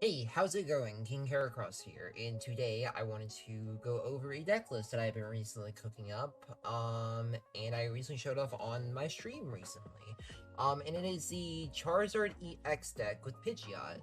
Hey, how's it going? King Heracross here, and today I wanted to go over a deck list that I've been recently cooking up, and I recently showed off on my stream recently. And it is the Charizard EX deck with Pidgeot.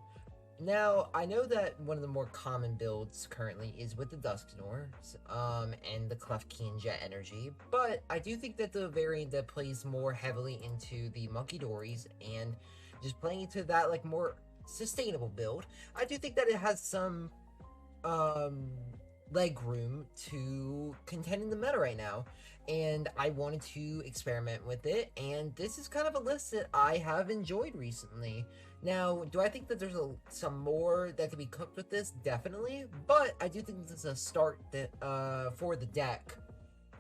Now, I know that one of the more common builds currently is with the Dusknoir, and the Cleffa and Jet Energy, but I do think that the variant that plays more heavily into the Munkidoris and just playing into that, like, more sustainable build, I do think that it has some, leg room to contend in the meta right now, and I wanted to experiment with it, and this is kind of a list that I have enjoyed recently. Now, do I think that there's some more that could be cooked with this? Definitely, but I do think this is a start that, for the deck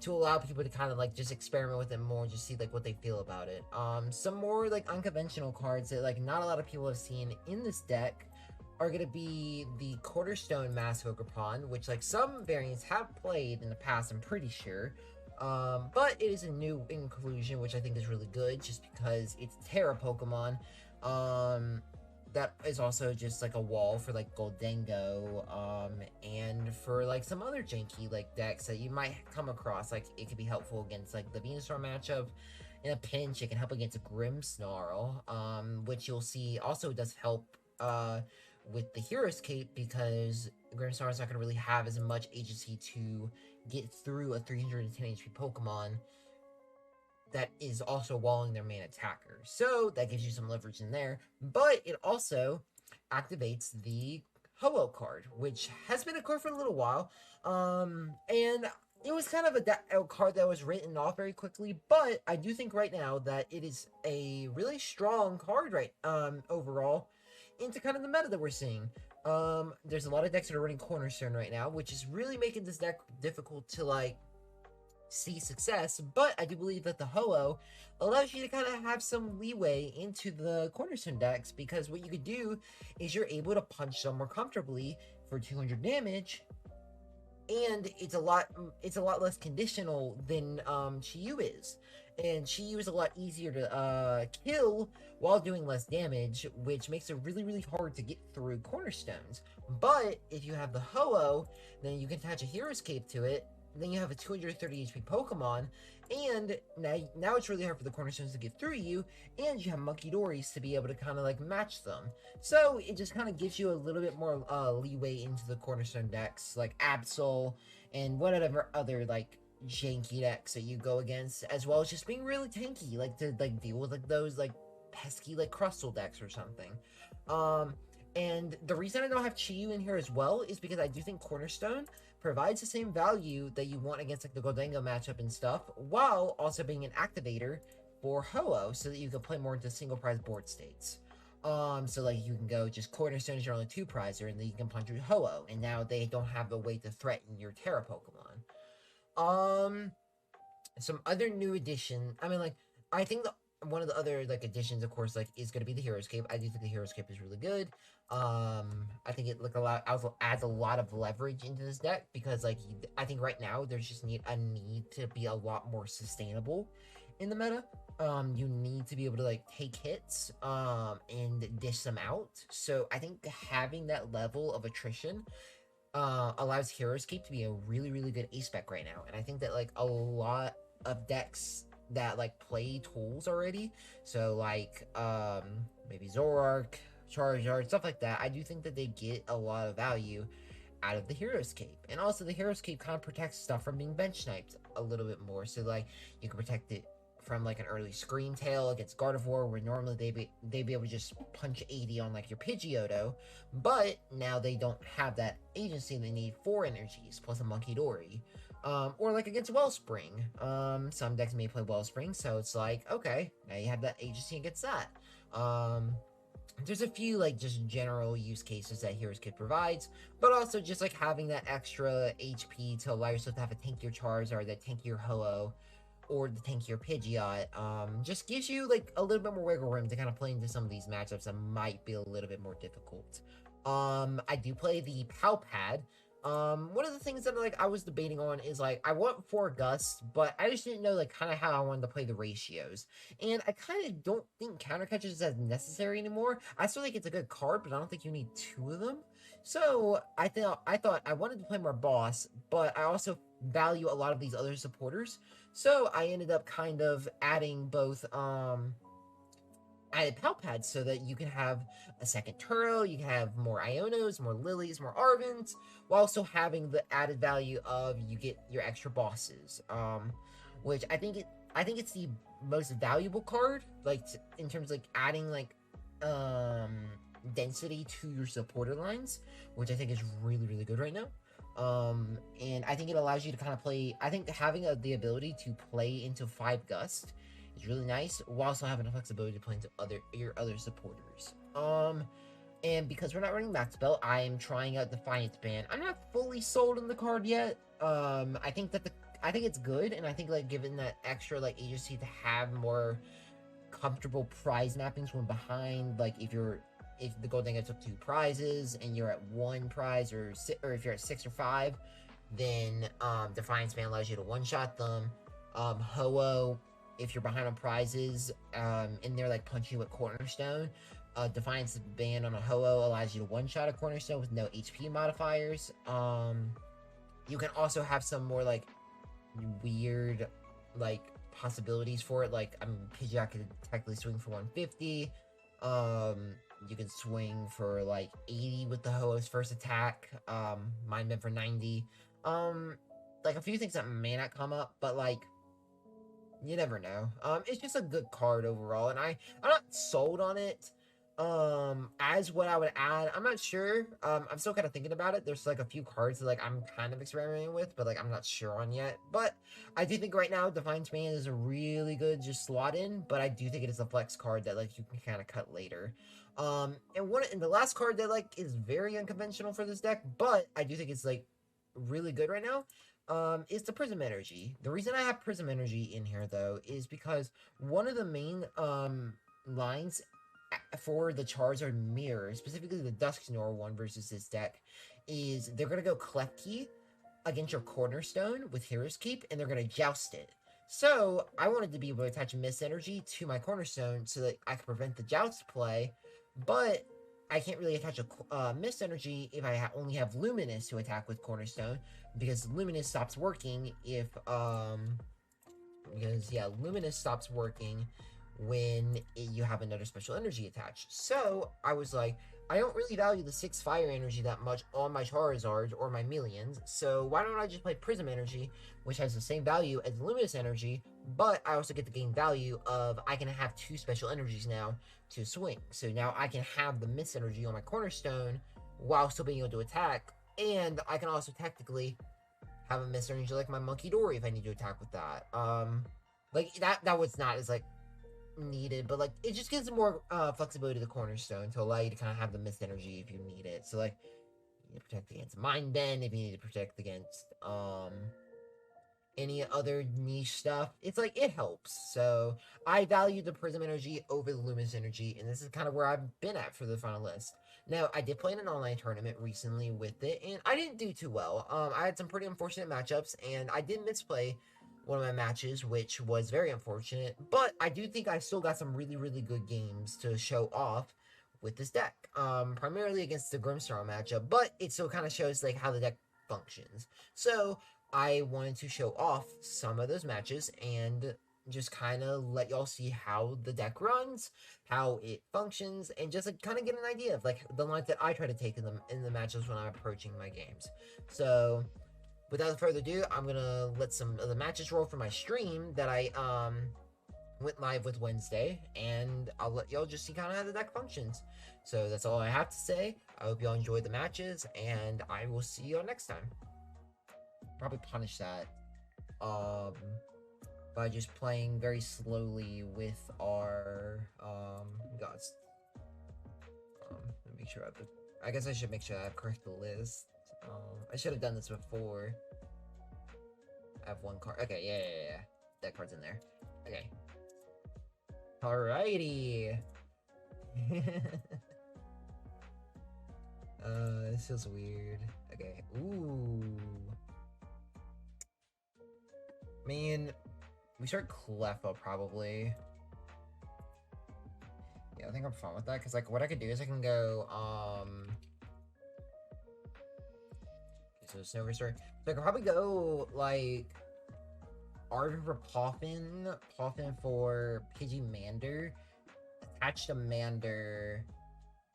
to allow people to kind of like just experiment with it more, just see like what they feel about it. Some more like unconventional cards that like not a lot of people have seen in this deck are going to be the Cornerstone Mask Ogerpon, which like some variants have played in the past, I'm pretty sure. But it is a new inclusion, which I think is really good, just because it's Terra Pokemon. That is also just like a wall for like Goldengo, and for like some other janky like decks that you might come across. Like it could be helpful against like the Venusaur matchup. In a pinch, it can help against a Grimmsnarl, which you'll see also does help with the Hero's Cape, because Grimmsnarl is not going to really have as much agency to get through a 310 HP Pokemon that is also walling their main attacker. So that gives you some leverage in there, but it also activates the Ho-Oh card, which has been a card for a little while, and it was kind of a card that was written off very quickly, but I do think right now that it is a really strong card overall into kind of the meta that we're seeing. There's a lot of decks that are running Cornerstone right now, which is really making this deck difficult to like see success, but I do believe that the Ho-Oh allows you to kind of have some leeway into the Cornerstone decks, because what you could do is you're able to punch some more comfortably for 200 damage, and it's a lot less conditional than Chi-Yu is. And Chi-Yu is a lot easier to kill while doing less damage, which makes it really, really hard to get through Cornerstones. But if you have the Ho-Oh, then you can attach a Hero's Cape to it, then you have a 230 HP Pokemon, and now it's really hard for the Cornerstones to get through you, and you have Munkidoris to be able to kind of like match them. So it just kind of gives you a little bit more leeway into the Cornerstone decks, like Absol and whatever other like janky decks that you go against, as well as just being really tanky, like to like deal with like those like pesky like Crustle decks or something. And the reason I don't have Chi-Yu in here as well is because I do think Cornerstone provides the same value that you want against like the Goldengo matchup and stuff, while also being an activator for Ho-Oh, so that you can play more into single prize board states. So like you can go just Cornerstone is your only 2-prizer, and then you can punch your Ho-Oh, and now they don't have a way to threaten your Terra Pokemon. Some other new addition, I mean, like, I think one of the other like additions, of course, like is going to be the Hero's Cape. I do think the Hero's Cape is really good. I think it adds a lot of leverage into this deck, because like I think right now there's just a need to be a lot more sustainable in the meta. You need to be able to like take hits and dish them out. So I think having that level of attrition allows Hero's Cape to be a really, really good ace spec right now. And I think that like a lot of decks that like play tools already, so like maybe Zoroark, Charizard, stuff like that, I do think that they get a lot of value out of the Hero's Cape. And also the Hero's Cape kind of protects stuff from being bench sniped a little bit more, so like you can protect it from like an early Scream Tail against Gardevoir, where normally they'd be able to just punch 80 on like your Pidgeotto, but now they don't have that agency. They need 4 energies plus a Munkidori. Or like against Wellspring. Some decks may play Wellspring, so it's like, okay, now you have that agency against that. There's a few like just general use cases that Hero's Cape provides, but also just like having that extra HP to allow yourself to have a tankier Charizard, that tankier Ho-Oh, or the tankier Pidgeot, just gives you like a little bit more wiggle room to kind of play into some of these matchups that might be a little bit more difficult. I do play the Pal Pad, One of the things that like I was debating on is like I want 4 Gust, but I just didn't know like kind of how I wanted to play the ratios. And I kind of don't think Counter Catches is as necessary anymore. I still think it's a good card, but I don't think you need 2 of them. So I thought I wanted to play more boss, but I also value a lot of these other supporters. So I ended up kind of adding both added Pal Pads so that you can have a second Turo, you can have more Ionos, more Lilies, more Arvens, while also having the added value of you get your extra bosses. Which I think it's the most valuable card, like in terms of like adding like density to your supporter lines, which I think is really, really good right now. And I think it allows you to kind of play. I think having the ability to play into 5 Gust is really nice, while also having the flexibility to play into your other supporters. And because we're not running Max Belt, I am trying out Defiance Band. I'm not fully sold on the card yet. I think it's good, and I think like given that extra like agency to have more comfortable prize mappings when behind, like if the Gold Digger took 2 prizes and you're at 1 prize, or if you're at 6 or 5, then Defiance Band allows you to one-shot them. Ho-Oh, if you're behind on prizes, and they're like punching you at Cornerstone, Defiance Band on a Ho-Oh allows you to one-shot a Cornerstone with no HP modifiers. You can also have some more like weird like possibilities for it. Like Pidgeot could technically swing for 150. You can swing for like 80 with the Ho-Oh's first attack. Mind Bend for 90. Like a few things that may not come up, but like you never know. It's just a good card overall, and I'm not sold on it. As what I would add, I'm not sure. I'm still kind of thinking about it. There's like a few cards that like I'm kind of experimenting with, but like I'm not sure on yet. But I do think right now Defiance Band is a really good just slot in, but I do think it is a flex card that like you can kind of cut later. And the last card that like is very unconventional for this deck, but I do think it's like really good right now. Is the Prism Energy. The reason I have Prism Energy in here though is because one of the main lines for the Charizard mirror, specifically the Dusknoir one versus this deck, is they're gonna go Klefki against your Cornerstone with Hero's Keep, and they're gonna joust it. So I wanted to be able to attach Mist Energy to my Cornerstone so that I could prevent the joust play, but I can't really attach a Mist Energy if I only have Luminous to attack with Cornerstone, because Luminous stops working if Luminous stops working when you have another special energy attached. So I was like, I don't really value the 6 fire energy that much on my Charizards or my Melians, so why don't I just play Prism Energy, which has the same value as Luminous Energy, but I also get the gain value of I can have 2 special energies now to swing. So now I can have the Mist Energy on my Cornerstone while still being able to attack, and I can also technically have a Mist Energy like my Munkidori if I need to attack with that. Like that was not as like needed, but like it just gives more flexibility to the Cornerstone to allow you to kind of have the Mist Energy if you need it. So like you need to protect against Mind Bend if you need to protect against any other niche stuff. It's like it helps. So I value the Prism Energy over the Luminous Energy, and this is kind of where I've been at for the final list. Now, I did play in an online tournament recently with it, and I didn't do too well. I had some pretty unfortunate matchups, and I did misplay one of my matches, which was very unfortunate, but I do think I still got some really, really good games to show off with this deck, primarily against the Grimmsnarl matchup, but it still kind of shows like how the deck functions. So I wanted to show off some of those matches and just kind of let y'all see how the deck runs, how it functions, and just like kind of get an idea of like the lines that I try to take in the matches when I'm approaching my games. So without further ado, I'm gonna let some of the matches roll for my stream that I went live with Wednesday, and I'll let y'all just see kind of how the deck functions. So that's all I have to say. I hope y'all enjoyed the matches, and I will see y'all next time. Probably punish that by just playing very slowly with our gods. Let me make sure I guess I should make sure I have correct the list. I should have done this before. I have 1 card. Okay, yeah. That card's in there. Okay. Alrighty. This feels weird. Okay. Ooh. Man, we start Cleffa probably. Yeah, I think I'm fine with that, because like what I could do is I can go okay, so Snow Restore. So I could probably go like Arven for Poffin, Poffin for Pidgey Mander, attach to Mander,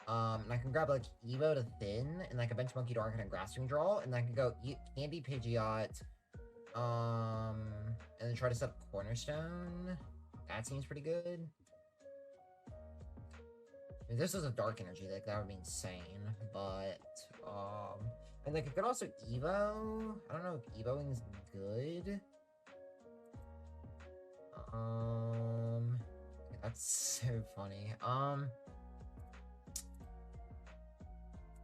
and I can grab like Evo to Thin, and like a bench Munkidori and a Grasswing draw, and I can go Candy Pidgeot, and then try to set up Cornerstone. That seems pretty good. I mean, this is a Dark Energy, like that would be insane, but and like I could also Evo. I don't know if Evoing is good. That's so funny.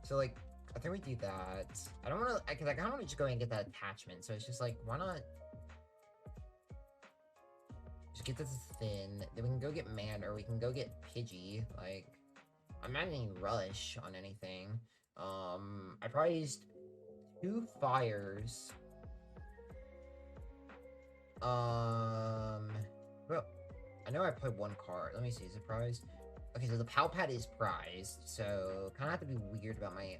So like I think we do that. I don't want to, because I kind of want to just go and get that attachment. So it's just like, why not just get this Thin? Then we can go get Man, or we can go get Pidgey. Like, I'm not in any rush on anything. I probably used 2 fires. Well, I know I played 1 card. Let me see, is it prized? Okay, so the Pal Pad is prized, so kind of have to be weird about my,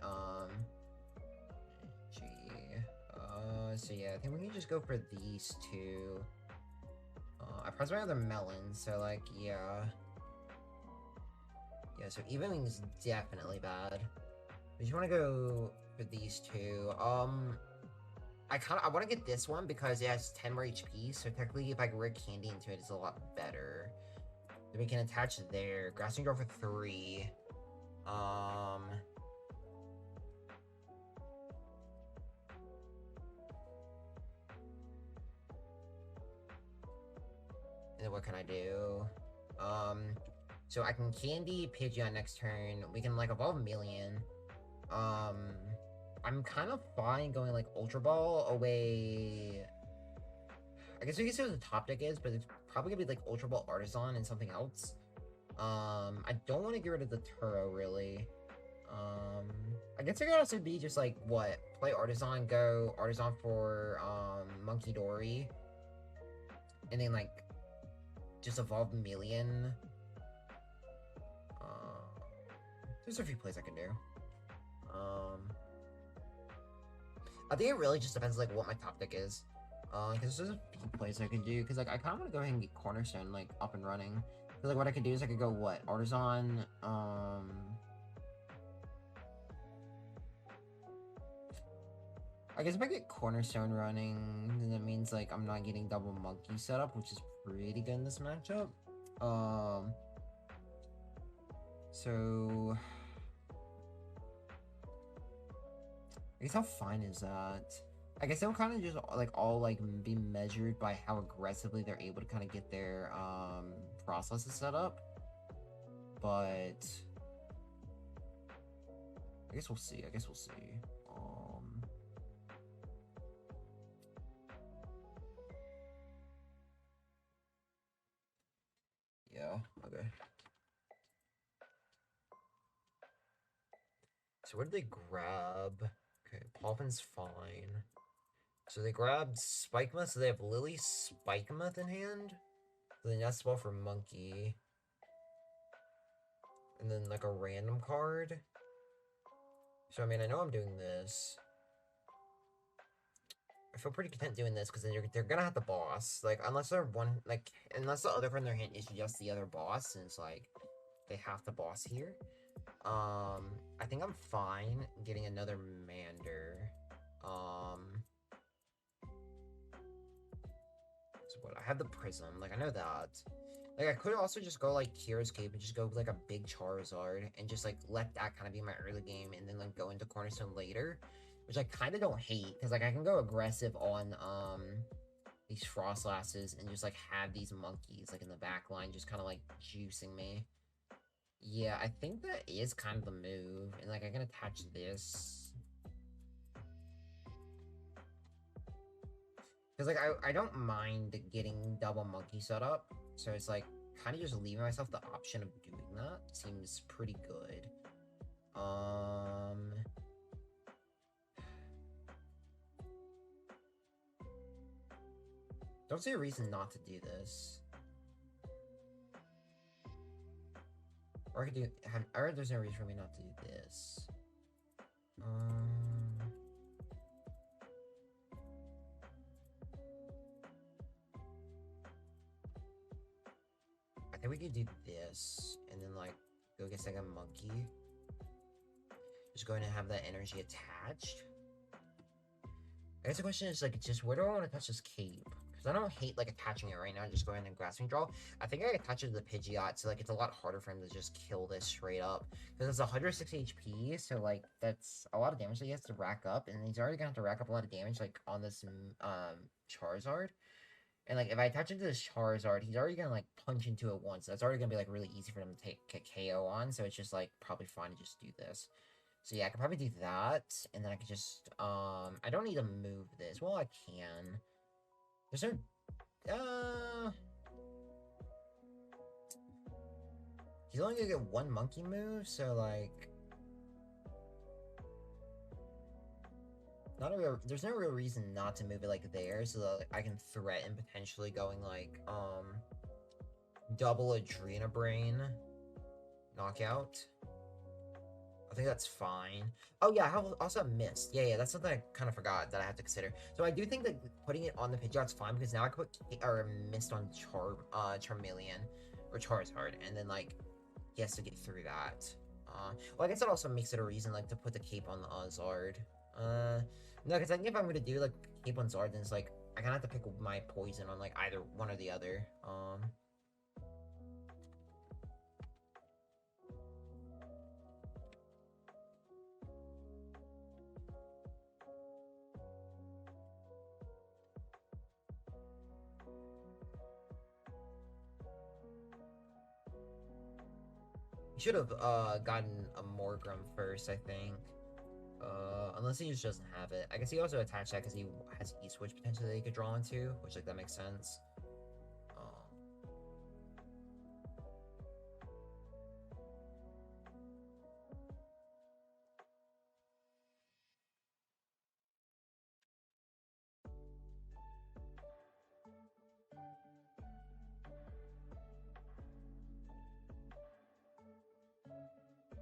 so yeah, I think we can just go for these 2. I prized my other melon, so like, yeah. Yeah, so evening is definitely bad. We just want to go for these 2. I want to get this one because it has 10 more HP, so technically if I can Rare Candy into it, it's a lot better. Then we can attach there. Grassing Draw for 3. And then what can I do? So I can Candy Pidgeot next turn. We can like evolve Chameleon. I'm kind of fine going like Ultra Ball away. I guess we can see what the top deck is, but it's probably gonna be like Ultra Ball Artazon and something else. I don't want to get rid of the Turo really. I guess it could also be just like what? Play Artazon, go Artazon for Munkidori, and then like just evolve Chameleon. There's a few plays I can do. I think it really just depends like what my top deck is. Because there's a few plays I can do. Because like I kind of want to go ahead and get Cornerstone like up and running. Because like what I could do is I could go what Artazon. I guess if I get Cornerstone running, then that means like I'm not getting double monkey setup, which is pretty good in this matchup. So I guess how fine is that? I guess they'll kind of just like all like be measured by how aggressively they're able to kind of get their processes set up. But I guess we'll see. Yeah, okay. So what did they grab? Okay, Poffin's fine. So they grabbed Spikemuth, so they have Lily Spikemuth in hand. The Nest Ball for Monkey. And then like a random card. So I mean, I know I'm doing this. I feel pretty content doing this because then they're gonna have the boss. Like unless they're unless the other card in their hand is just the other boss, and it's like they have the boss here. I think I'm fine getting another Mander. So what? I have the Prism. Like I know that. Like I could also just go like Kira's Cape and just go like a big Charizard and just like let that kind of be my early game and then like go into Cornerstone later, which I kind of don't hate because like I can go aggressive on these Frostlasses and just like have these monkeys like in the back line just kind of like juicing me. Yeah, I think that is kind of the move, and like I can attach this. Because like I don't mind getting double monkey set up, so it's like kind of just leaving myself the option of doing that seems pretty good. Don't see a reason not to do this. Or I could do... or there's no reason for me not to do this. I think we could do this, and then, like, go get like a monkey. Just going to have that energy attached. I guess the question is, like, just where do I want to attach this cape? Because I don't hate, like, attaching it right now, just going and grasping draw. I think I attach it to the Pidgeot, so, like, it's a lot harder for him to just kill this straight up. Because it's 106 HP, so, like, that's a lot of damage that he has to rack up, and he's already gonna have to rack up a lot of damage, like, on this, Charizard. And, like, if I attach it to this Charizard, he's already gonna, like, punch into it once. So that's already gonna be, like, really easy for him to take KO on, so it's just, like, probably fine to just do this. So yeah, I could probably do that, and then I could just, I don't need to move this. Well, I can. There's no, he's only gonna get one monkey move, so, like, there's no real reason not to move it, like, there, so that, like, I can threaten potentially going, like, double Adrenabrain knockout. I think that's fine. Oh, yeah, I also have Mist. Yeah, that's something I kind of forgot that I have to consider. So I do think that putting it on the Pidgeot's fine, because now I can put Mist on Charmeleon, or Charizard, and then, like, he has to get through that. Well, I guess it also makes it a reason, like, to put the cape on the Zard. No, because I think if I'm gonna do, like, cape on Zard, then it's, like, I kind of have to pick my poison on, like, either one or the other. Should have gotten a Morgrim first, I think. Unless he just doesn't have it. I guess he also attached that because he has E-Switch potentially that he could draw into, which, like, that makes sense.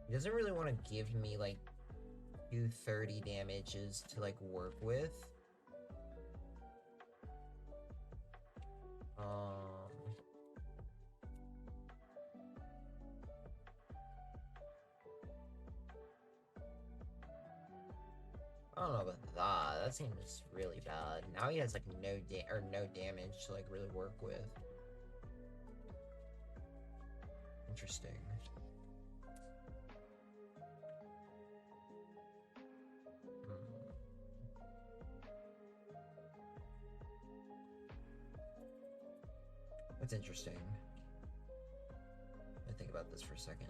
He doesn't really want to give me, like, 230 damages to, like, work with. I don't know about that. That seems really bad. Now he has, like, no damage to, like, really work with. Interesting. That's interesting. Let me think about this for a second.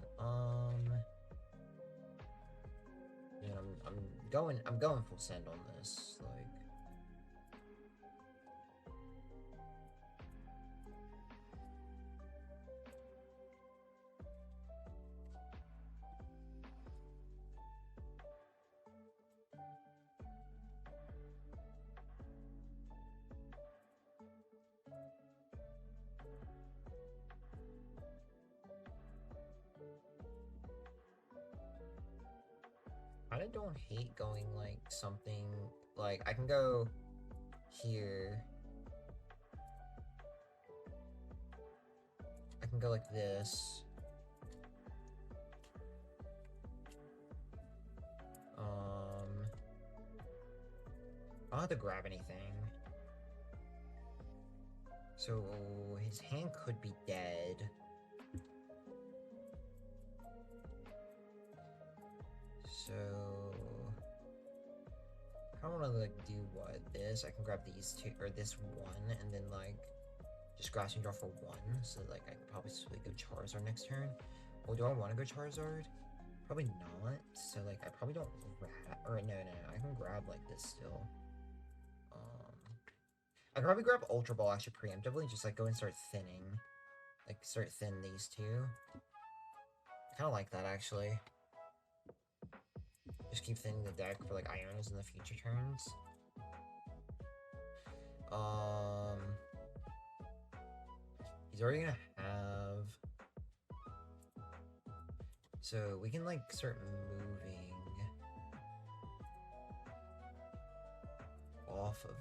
Yeah, I'm going full send on this, like. I don't hate going, like, something, like, I can go here. I can go like this. I don't have to grab anything. So, his hand could be dead. So, I don't want to, like, do what? This? I can grab these two, or this one, and then, like, just grasping draw for one. So, like, I can probably go Charizard next turn. Well, do I want to go Charizard? Probably not. So, like, I probably don't grab, or no, I can grab, like, this still. I can probably grab Ultra Ball actually preemptively, just, like, go and start thinning. Like, start thin these two. I kind of like that, actually. Just keep thinning the deck for, like, Ionos in the future turns. He's already gonna have... So we can like start moving off of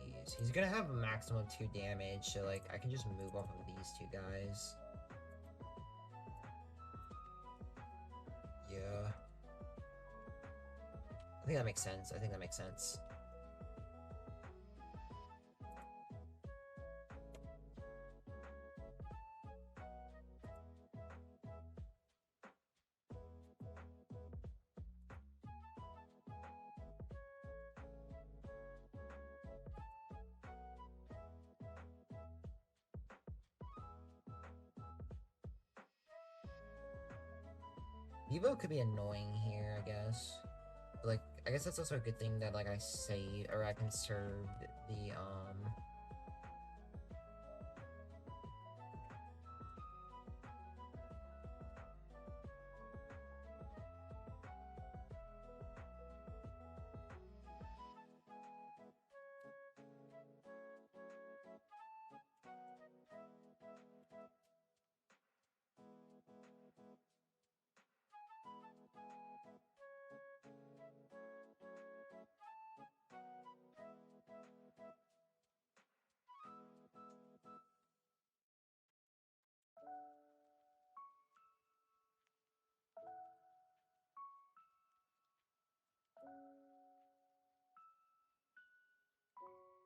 these. He's gonna have a maximum of 2 damage, so like I can just move off of these 2 guys. Yeah. I think that makes sense. I think that makes sense. Evo could be annoying here, I guess. But, like, I guess that's also a good thing that, like, I save, or I conserved the,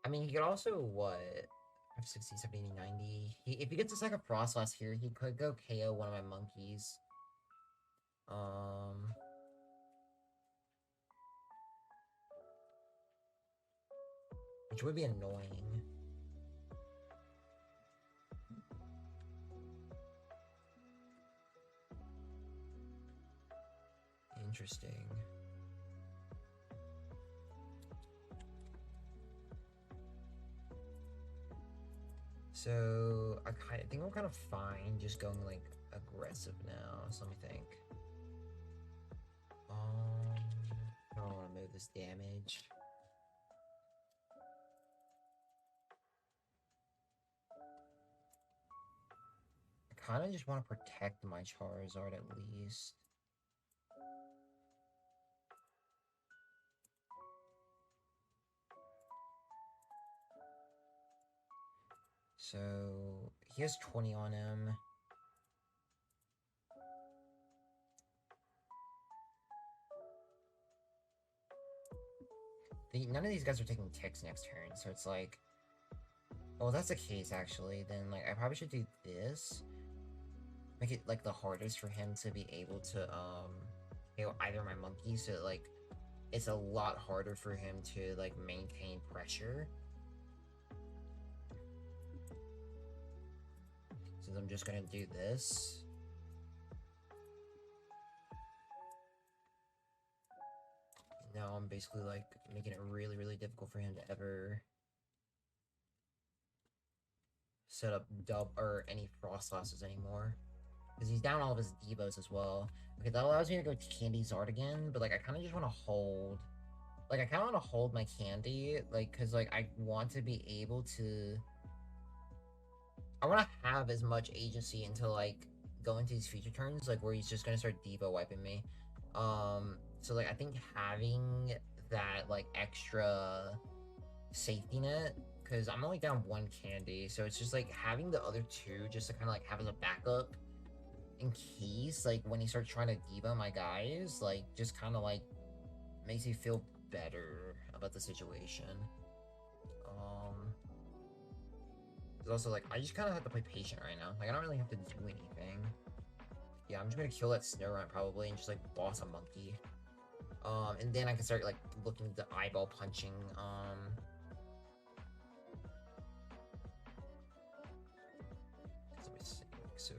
I mean, he could also, what, 60, 70, 90. If he gets a second Frostlass here, he could go KO one of my monkeys. Which would be annoying. Interesting. So, I think I'm kind of fine just going, like, aggressive now, so let me think. I don't want to move this damage. I kind of just want to protect my Charizard at least. So, he has 20 on him. None of these guys are taking ticks next turn, so it's like... Well, if that's the case, actually, then, like, I probably should do this. Make it, like, the hardest for him to be able to, either my monkey, so, like, it's a lot harder for him to, like, maintain pressure. So I'm just gonna do this. Now I'm basically, like, making it really, really difficult for him to ever set up or any Frostlasses anymore. Because he's down all of his Devos as well. Okay, that allows me to go Candy Zard again, but, like, I kind of just want to hold... Like, I kind of want to hold my Candy, like, because, like, I want to be able to... I want to have as much agency until, like, go into these future turns, like, where he's just going to start Devo wiping me. So, like, I think having that, like, extra safety net, because I'm only down 1 candy, so it's just, like, having the other 2 just to kind of, like, have as a backup in case, like, when he starts trying to Devo my guys, like, just kind of, like, makes me feel better about the situation. It's also, like, I just kind of have to play patient right now. Like, I don't really have to do anything. Yeah, I'm just gonna kill that Snorunt probably and just, like, boss a monkey. And then I can start, like, looking at the eyeball punching, let me see, so...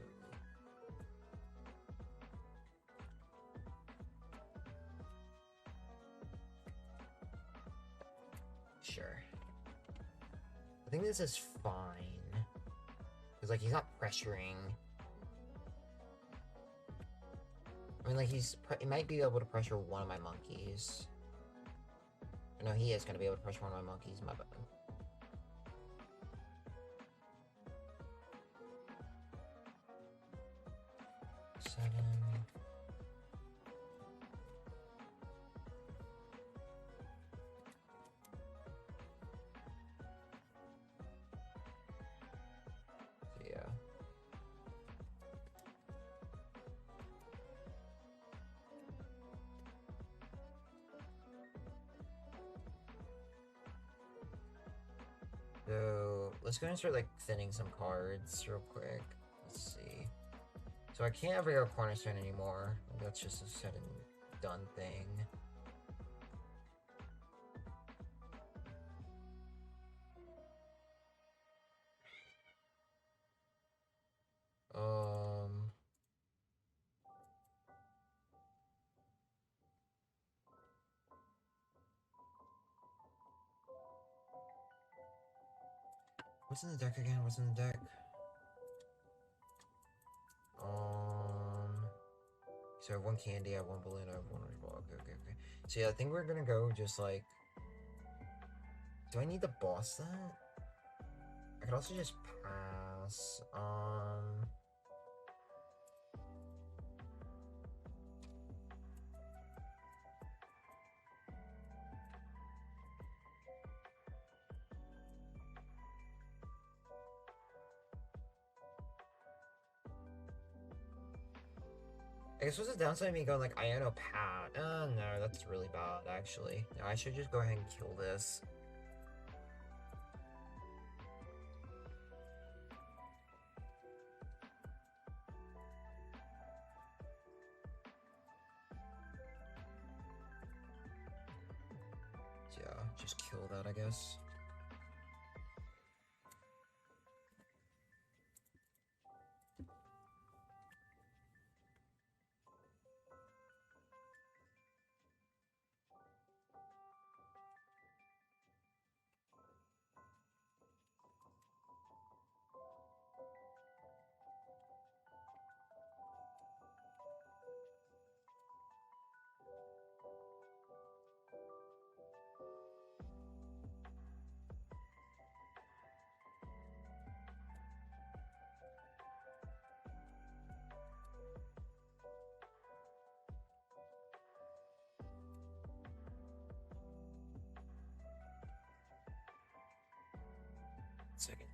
Sure. I think this is fine. Because, like, he's not pressuring. I mean, like, he might be able to pressure one of my monkeys. No, he is going to be able to pressure one of my monkeys, my bad. 7. Yeah. So let's go and start like thinning some cards real quick. Let's see. So I can't ever go Cornerstone anymore. That's just a said and done thing. What's in the deck again? What's in the deck? So I have 1 candy, I have 1 balloon, I have 1 Ultra Ball. Okay. So yeah, I think we're gonna go just like... Do I need to boss that? I could also just pass. I guess what's the downside of me going like Iono PAL? No, that's really bad actually. No, I should just go ahead and kill this. Yeah, just kill that, I guess. Second.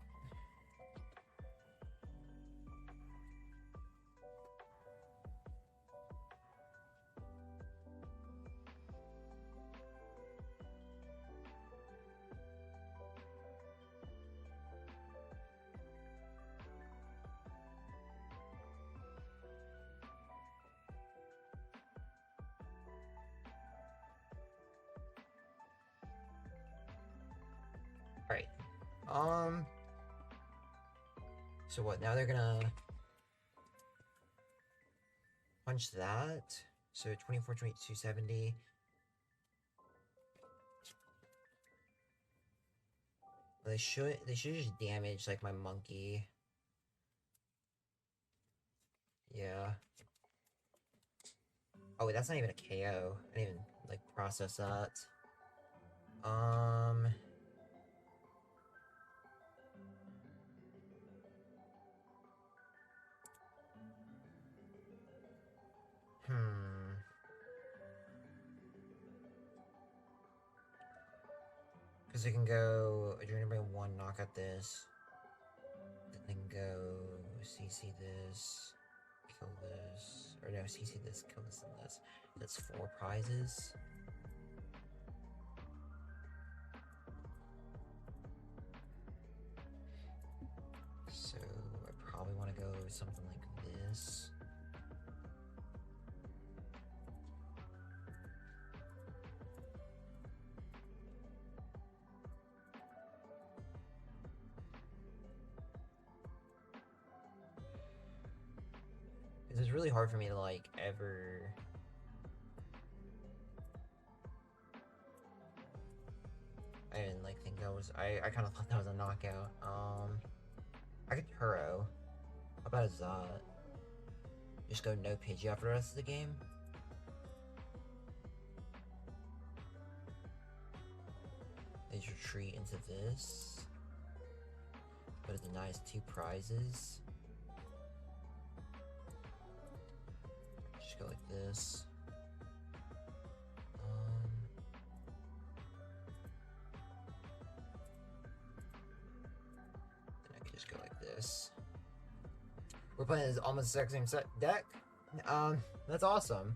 Alright. So what, now they're gonna punch that. So 24, 22, 70. They should just damage like my monkey. Yeah. Oh wait, that's not even a KO. I didn't even like process that. Because they can go Adrenaline Brain 1, knock out this. Then go CC this, kill this. Or no, CC this, kill this, and this. That's 4 prizes. So I probably want to go something like this. It's really hard for me to like ever I didn't like think that was I kind of thought that was a knockout. I could Turo. How about a Zot? Just go no Pidgeot for the rest of the game. They just retreat into this, but it denies 2 prizes. just go like this. Then I can just go like this. We're playing this almost the exact same set deck. That's awesome.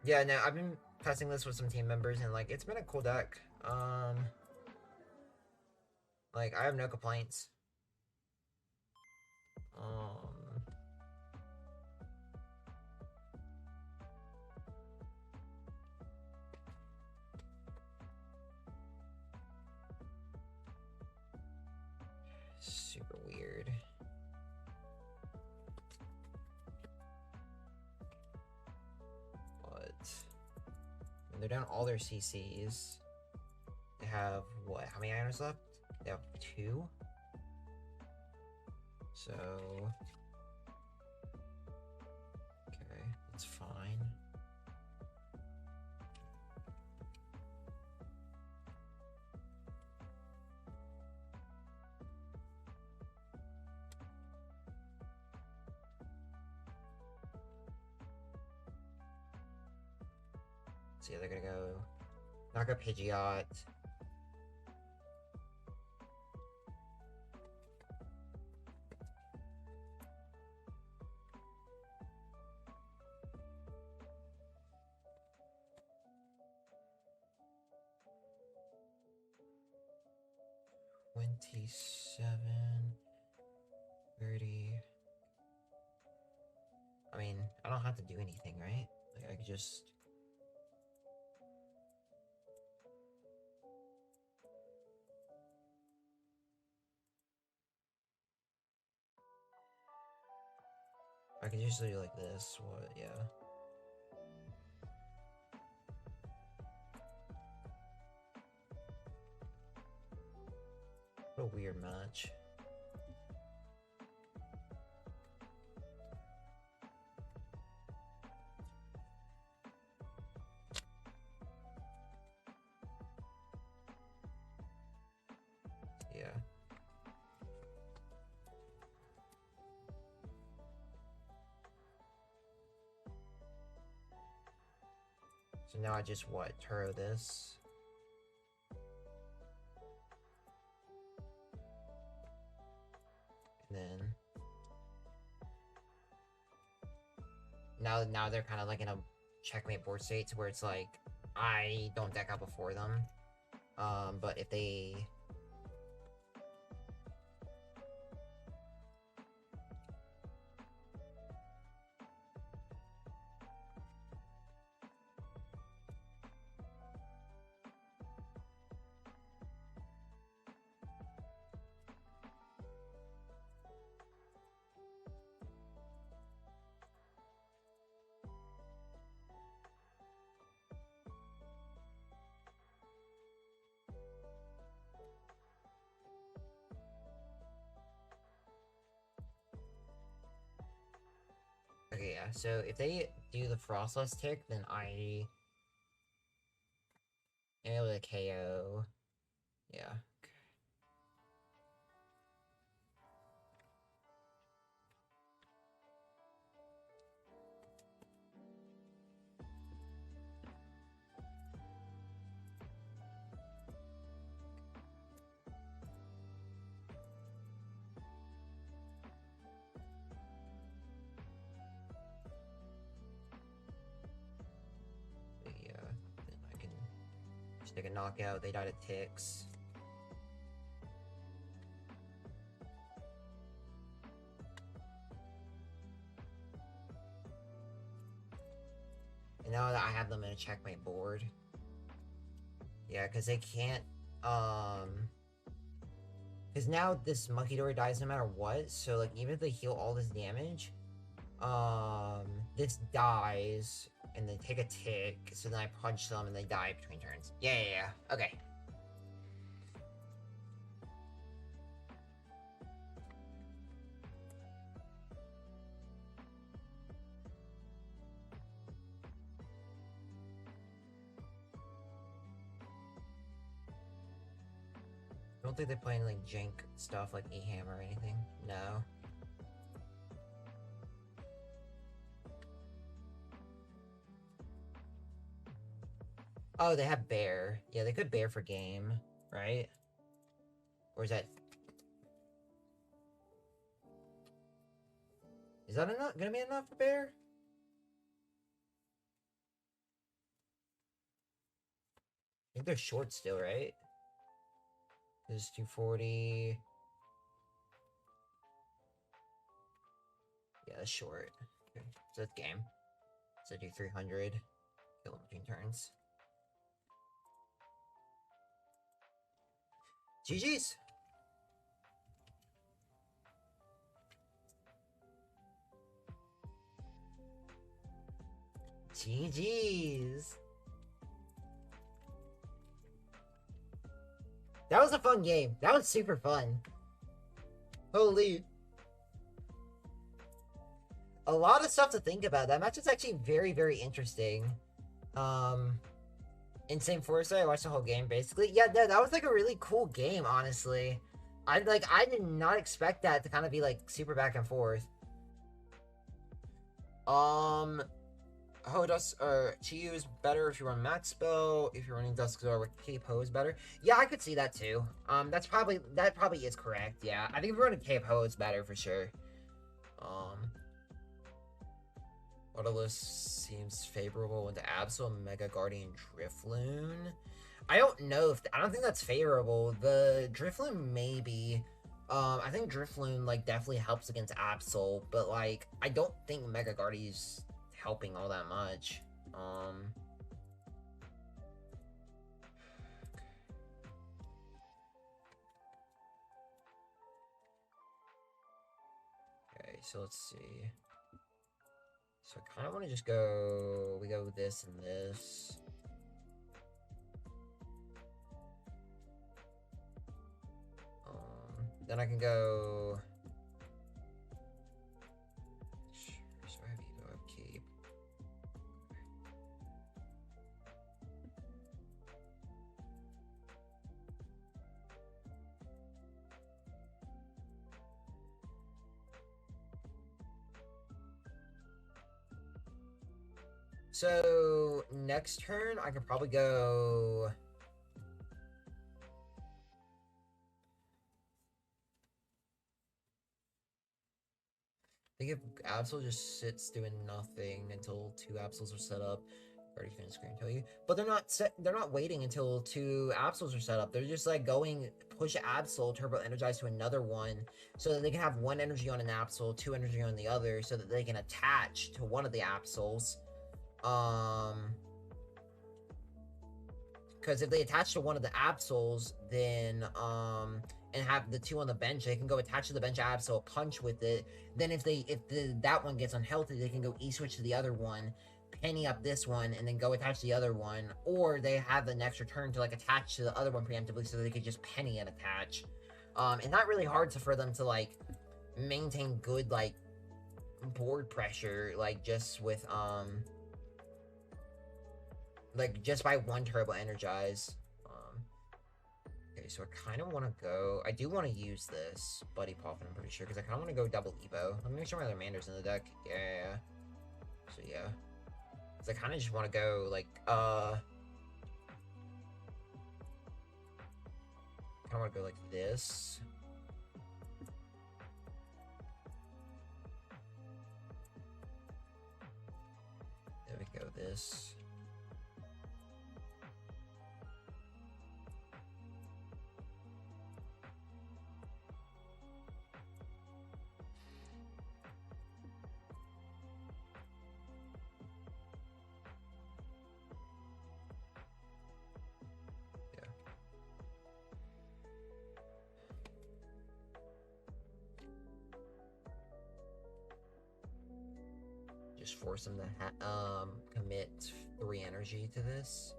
Yeah, no, I've been testing this with some team members, and like, it's been a cool deck. Like, I have no complaints. Super weird. But when they're down all their CCs, they have what? How many items left? They have 2. So okay, that's fine. So yeah, they're gonna go knock out Pidgeot. $27, $30. I mean, I don't have to do anything, right? Like, I could just... I could just do like this, what, yeah. What a weird match. Yeah. So now I just, what, Turo this? And then... Now they're kind of like in a checkmate board state to where it's like, I don't deck out before them. But if they... Okay, yeah, so if they do the Frostless tick, then I am able to KO. Yeah. They can knock out, they died at ticks. And now that I have them in a checkmate board. Yeah, because they can't, because now this Munkidori dies no matter what, so like even if they heal all this damage, this dies, and they take a tick, so then I punch them and they die between turns. Yeah, okay. I don't think they play any like jank stuff like E-Hammer or anything. No. Oh, they have bear. Yeah, they could bear for game, right? Or is that... Is that gonna be enough for bear? I think they're short still, right? This is 240. Yeah, that's short. Okay, so that's game. So do 300. Kill them between turns. GG's! GG's! That was a fun game. That was super fun. Holy. A lot of stuff to think about. That match is actually very, very interesting. Insane Foresight, I watched the whole game, basically. Yeah, that was, like, a really cool game, honestly. I did not expect that to kind of be, like, super back and forth. Chiyu is better if you run Max Spell. If you're running Duskzor with Cape Ho is better. Yeah, I could see that too. That probably is correct. Yeah, I think if you're running Cape Ho, it's better for sure. Autolist seems favorable into Absol, Mega Guardian, Drifloon. I don't think that's favorable. The Drifloon maybe. I think Drifloon like definitely helps against Absol, but like I don't think Mega Guardian's helping all that much. Okay, so let's see. So I kind of want to just go... We go this and this. Then I can go... So I have Evo upkeep. So next turn, I could probably go... I think if Absol just sits doing nothing until 2 Absols are set up, already finished screen tell you. But they're not waiting until 2 Absols are set up. They're just like going push Absol, turbo energize to another one, so that they can have 1 energy on an Absol, 2 energy on the other, so that they can attach to one of the Absols. Because if they attach to one of the Absols, then and have the 2 on the bench, they can go attach to the bench Absol, punch with it. Then if that one gets unhealthy, they can go E-switch to the other one, penny up this one, and then go attach the other one. Or they have an extra turn to like attach to the other one preemptively, so they could just penny and attach. It's not really hard for them to like maintain good like board pressure, like just with like just by 1 turbo energize. Okay, so I kind of want to go... I do want to use this Buddy Poffin, I'm pretty sure, because I kind of want to go double Evo. Let me make sure my other Mander's in the deck. Yeah. So, yeah. Because I kind of just want to go, like, I kind of want to go like this. There we go, this. Just force him to commit 3 energy to this.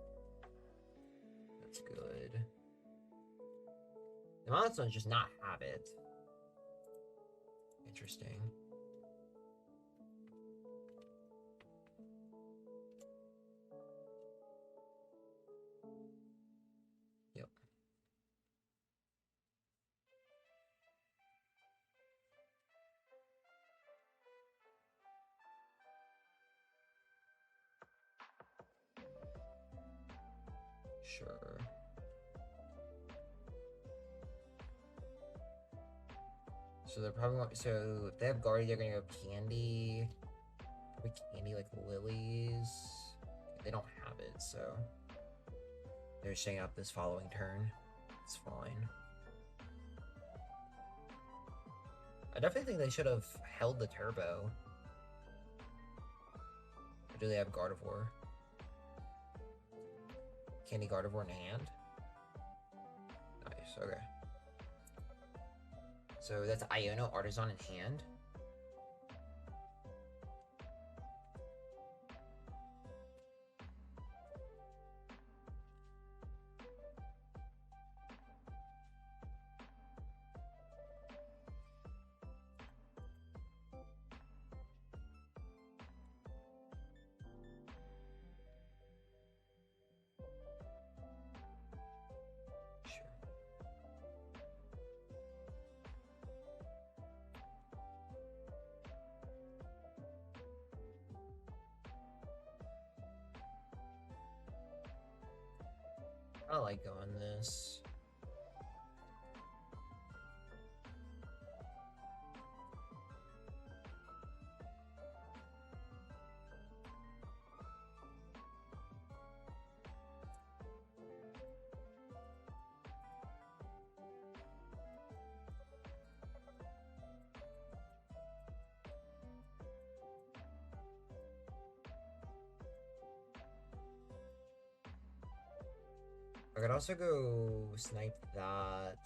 That's good. The milestones just not have it. Interesting. Yep. Sure. So they're probably so if they have Guardy, they're gonna go Candy. Probably Candy like Lilies. They don't have it, so they're staying up this following turn. It's fine. I definitely think they should have held the Turbo. Or do they have Gardevoir? Candy Gardevoir in hand? Nice, okay. So that's Iono Artazon in hand. I like going this. I could also go snipe that.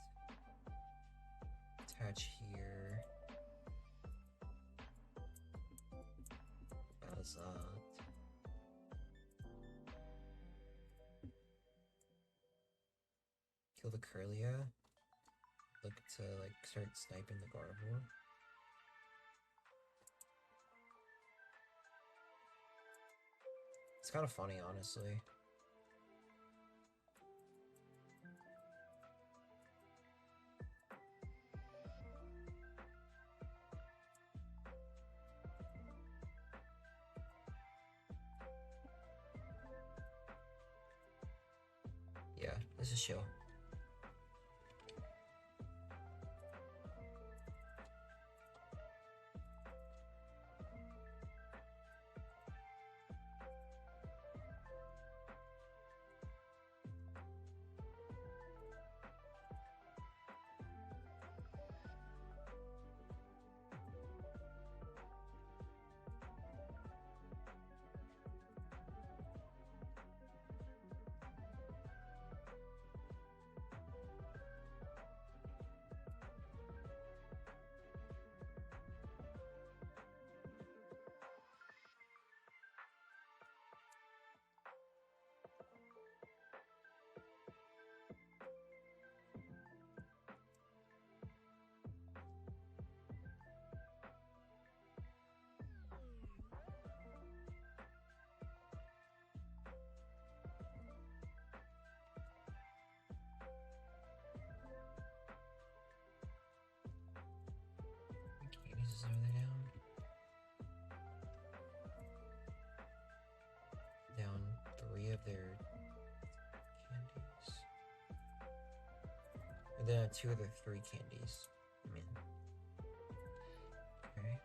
Attach here. As kill the Curlia. Look to like start sniping the Gardevoir. It's kind of funny, honestly. Yeah, this is chill. Are they down? Down 3 of their candies. And then 2 of their 3 candies. I mean. Okay.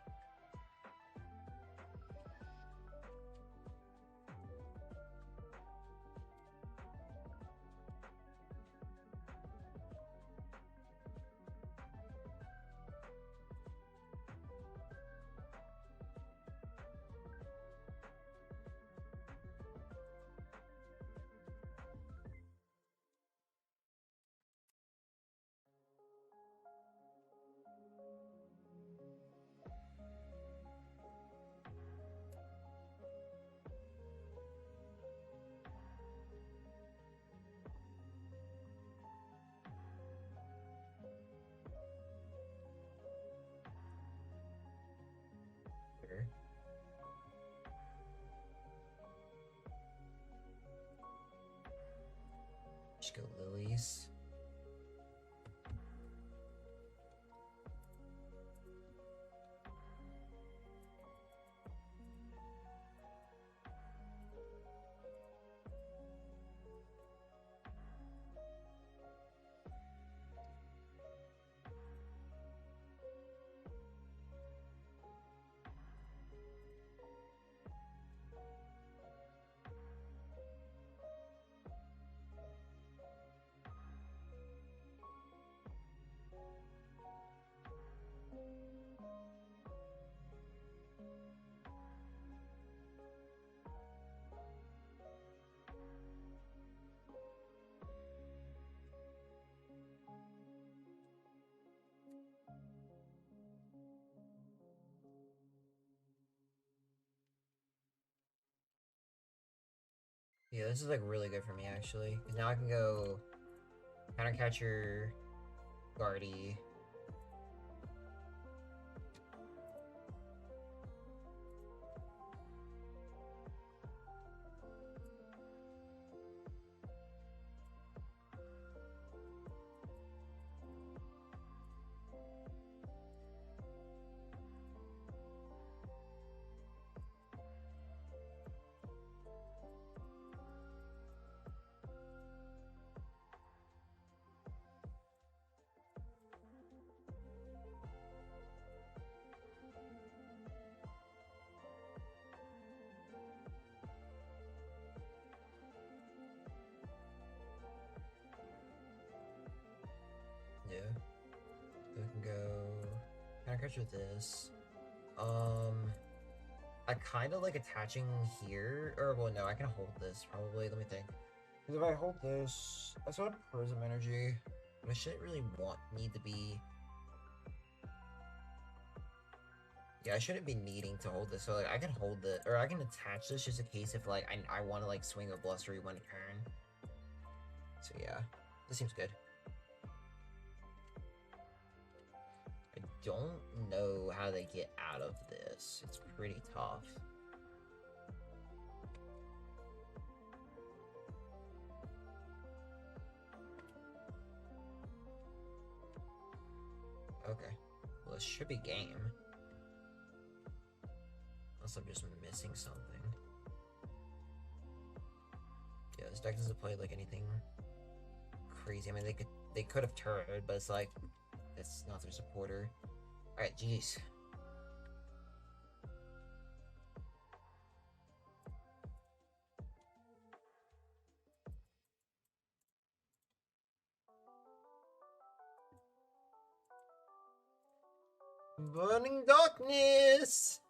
Sure. Just go Lilies. Yeah, this is like really good for me actually. Because now I can go Counter Catcher, Guardy. Yeah. So we can go Counter Catcher with this. I kind of like attaching here, or well, no, I can hold this probably. Let me think. Because if I hold this, I still have Prism Energy, but I shouldn't really need to be. Yeah, I shouldn't be needing to hold this. So like, I can hold it, or I can attach this just in case if like I want to like swing a Blustery one turn. So yeah, this seems good. I don't know how they get out of this. It's pretty tough. Okay. Well, this should be game. Unless I'm just missing something. Yeah, this deck doesn't play like anything crazy. I mean, they could have turned, but it's like it's not their supporter. All right, GG's. Burning Darkness!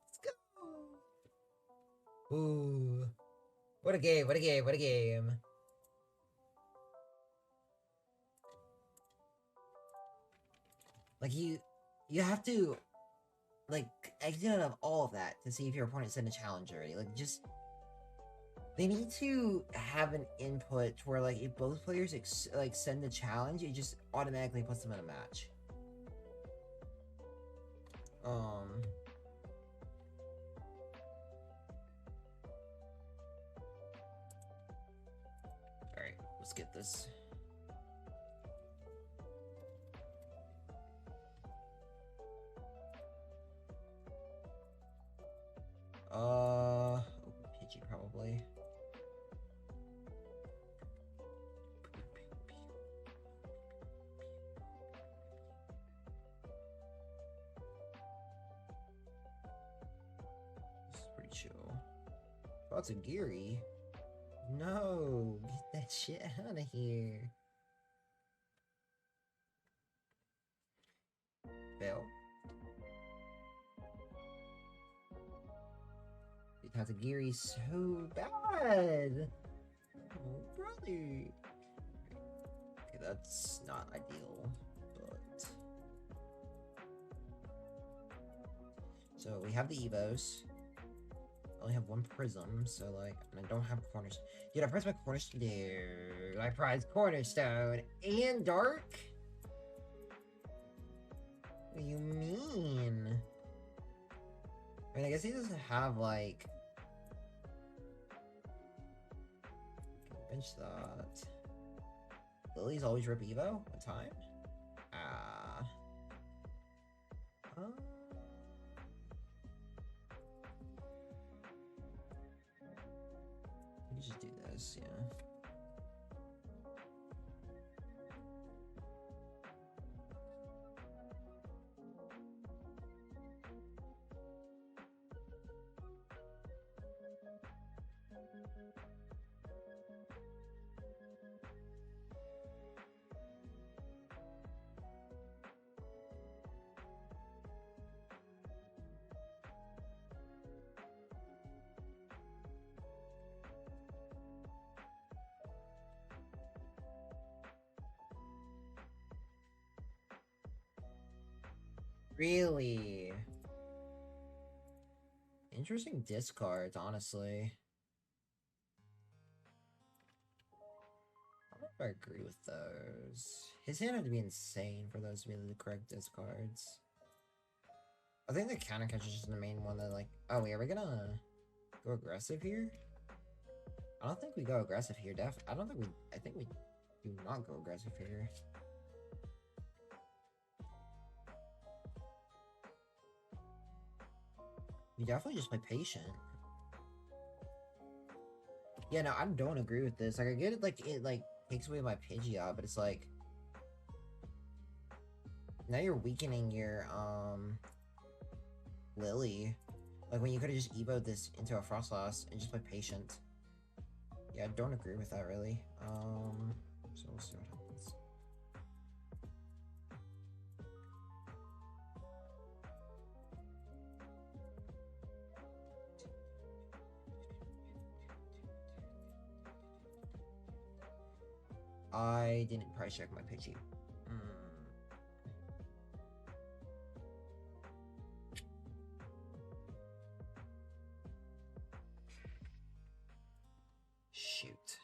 Let's go! Ooh. What a game, what a game, what a game. Like, you have to, like, exit out of all of that to see if your opponent sent a challenge already. Like, just... They need to have an input where, like, if both players, send a challenge, it just automatically puts them in a match. Alright, let's get this. Pidgey probably. This is pretty chill. Oh, it's a Geary. No, get that shit out of here. Fail. Because the Geary's so bad. Oh, brother. Okay, that's not ideal, but... So, we have the Evos. I only have one Prism, so, like, and I don't have Cornerstone. Dude, I pressed my Cornerstone. Dude, I prized Cornerstone and Dark? What do you mean? I mean, I guess he doesn't have, like... Bench that. Lily's always rip Evo? What time? We just do this, yeah. Really? Interesting discards, honestly. I agree with those. His hand had to be insane for those to be the correct discards. I think the counter catch is just the main one that, like, oh wait, are we gonna go aggressive here? I don't think we go aggressive here, I think we do not go aggressive here. We definitely just play patient. Yeah, no, I don't agree with this. Like, I get it, like, takes away my Pidgeot, but it's like... Now you're weakening your, Lily. Like, when you could've just evoed this into a Frostlass and just play patient. Yeah, I don't agree with that, really. So we'll see what happens. I didn't price check my Pidgey. Shoot.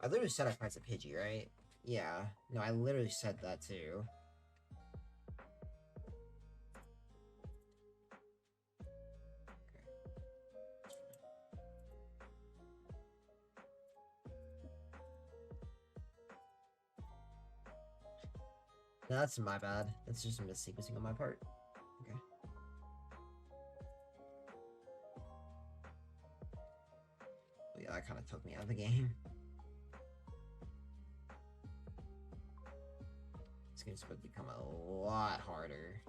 I literally said I priced a Pidgey, right? Yeah. No, I literally said that too. No, that's my bad. That's just a mis-sequencing on my part. Okay. Well, yeah, that kind of took me out of the game. It's going to become a lot harder.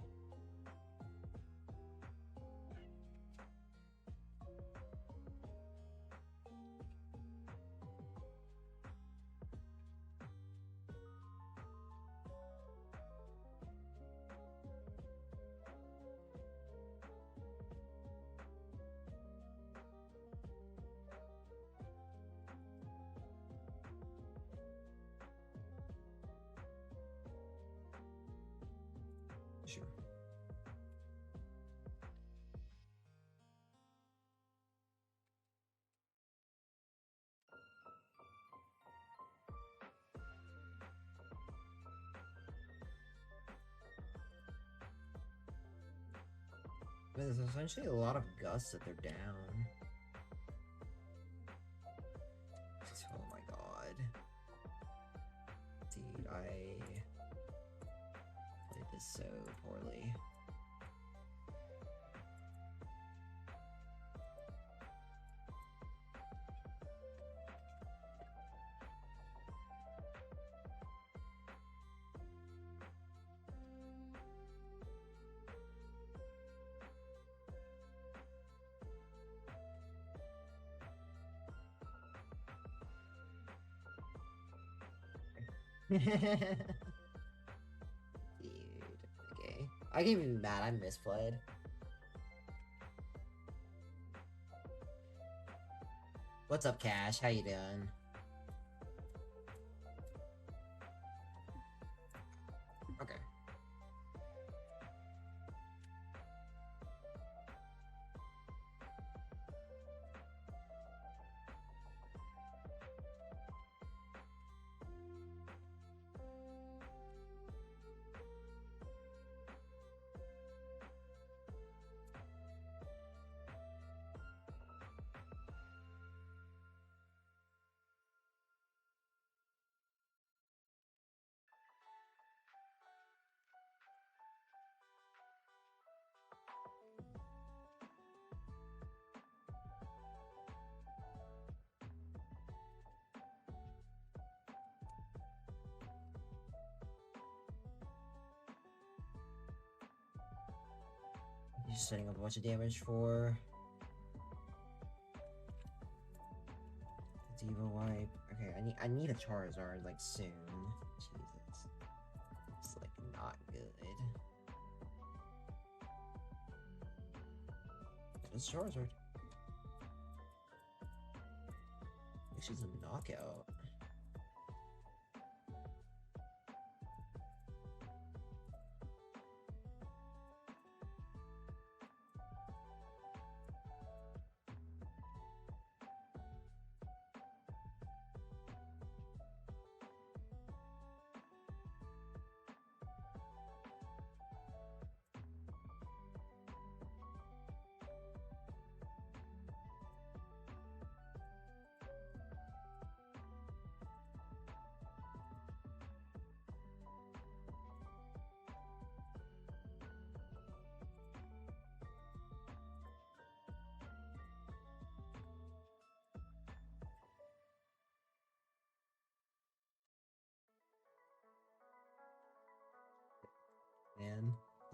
Sure. There's essentially a lot of gusts that they're down. Oh my god. Dude, I played this so poorly. Dude, okay. I can't even be mad, I misplayed. What's up, Cash? How you doing? Okay. Just setting up a bunch of damage for Diva Wipe. Okay, I need a Charizard like soon. Jesus, it's like not good. It's Charizard. She's a knockout.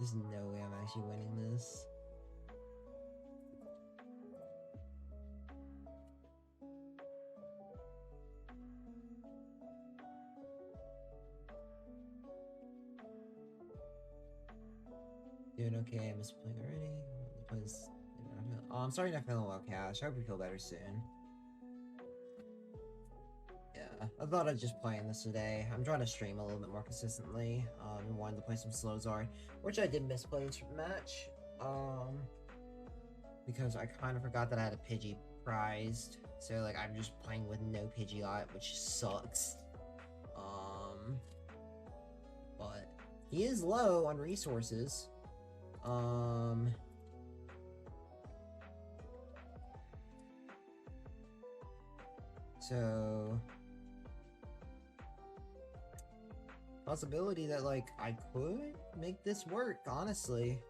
There's no way I'm actually winning this. Doing okay, I missed playing already. Oh, I'm sorry not feeling well, Cash. I hope you feel better soon. Yeah, I thought I'd just play this today. I'm trying to stream a little bit more consistently. Wanted to play some Slowzard, which I did miss playing match. Because I kind of forgot that I had a Pidgey prized. So, like, I'm just playing with no Pidgeot, which sucks. But he is low on resources. So possibility that, like, I could make this work, honestly.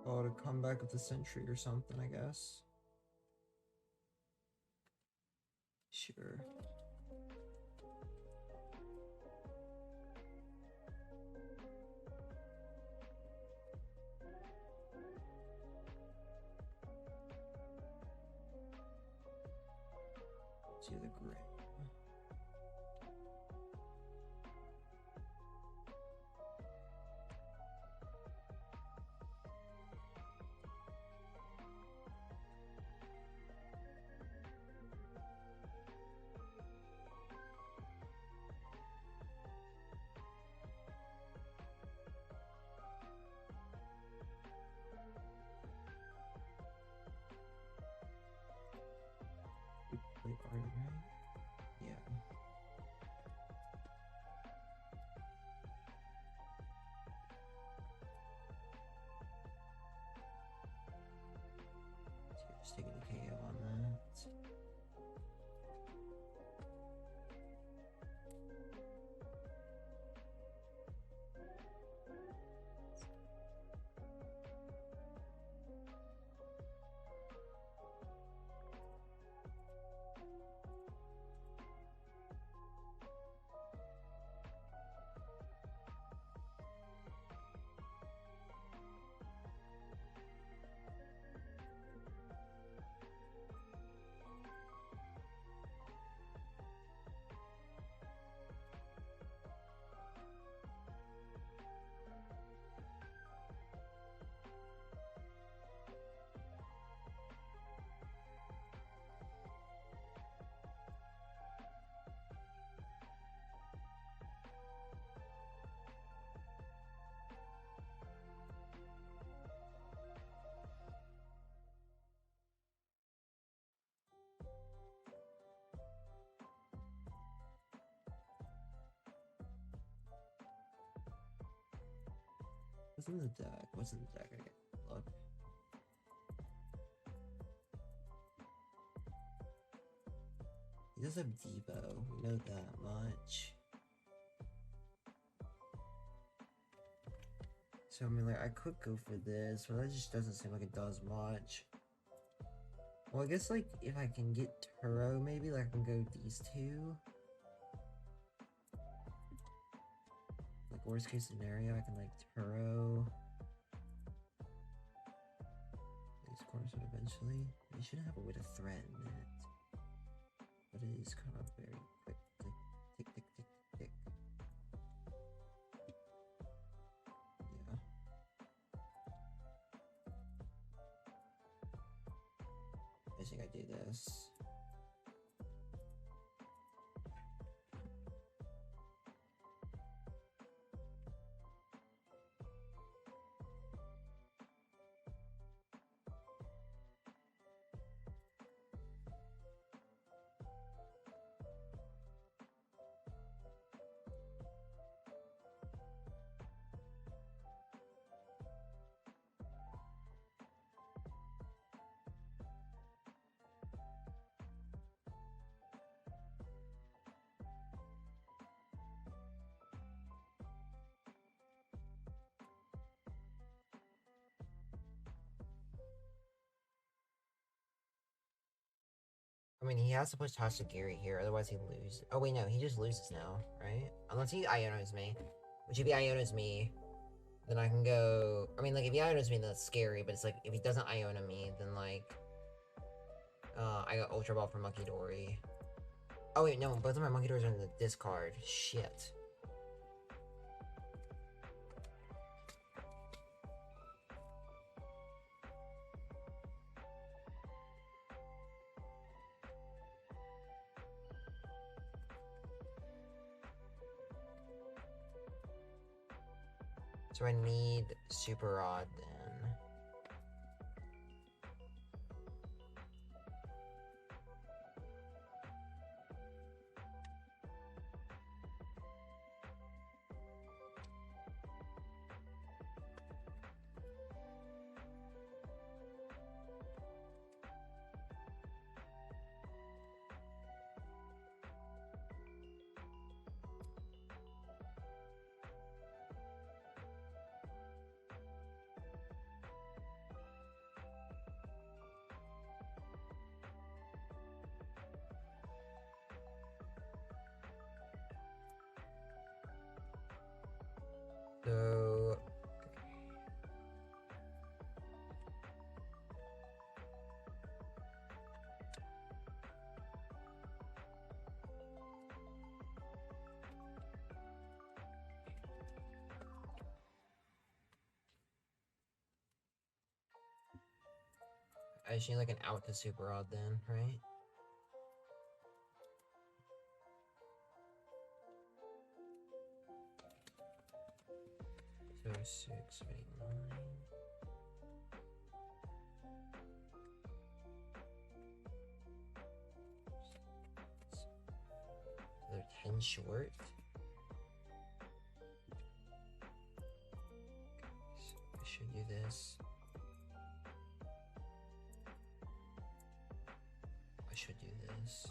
Oh, to come back with the Sentry or something, I guess. Sure. To the grave. Wait, right? Yeah. So just taking a KO on that. What's in the deck? What's in the deck? I get look. He does have Debo. We know that much. So I mean, like, I could go for this, but that just doesn't seem like it does much. Well, I guess, like, if I can get Turo, maybe, like, I can go these two. Like, worst case scenario, I can, like, Turo these Cornerstone eventually. You shouldn't have a way to threaten it, but it is kind of very quick. Tick, tick, tick, tick, tick. Yeah. I think I do this. I mean, he has to push Tatsugiri here, otherwise he loses. Oh wait, no, he just loses now, right? Unless he Ionos me. Which if he Ionos me, then I can go... I mean, like, if he Ionos me, that's scary, but it's like, if he doesn't Iona me, then like... I got Ultra Ball from Munkidori. Oh wait, no, both of my Munkidoris are in the discard. Shit. So I need Super Rod then. So... I just need like an out to Super Rod then, right? So 6, 8, 9. So they're 10 short. So I should do this. I should do this.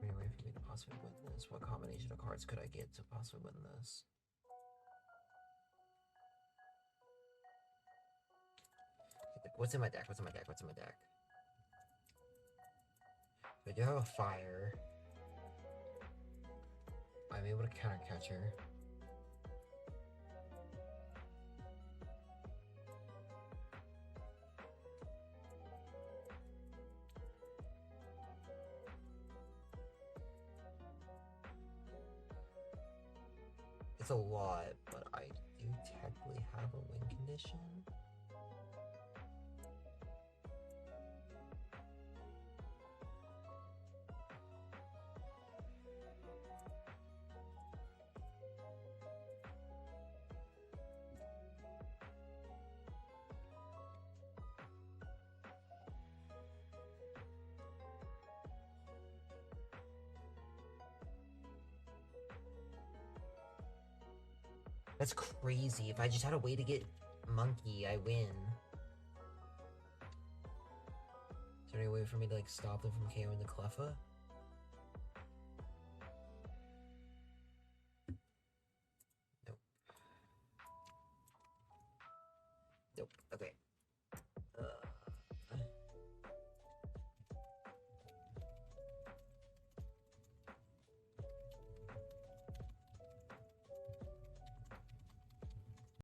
Any way for me to possibly win this? What combination of cards could I get to possibly win this? What's in my deck? What's in my deck? What's in my deck? So I do have a fire. I'm able to counter catch her. It's a lot, but I do technically have a win condition. That's crazy. If I just had a way to get Monkey, I win. Is there any way for me to like stop them from KOing the Cleffa? Nope. Nope. Okay.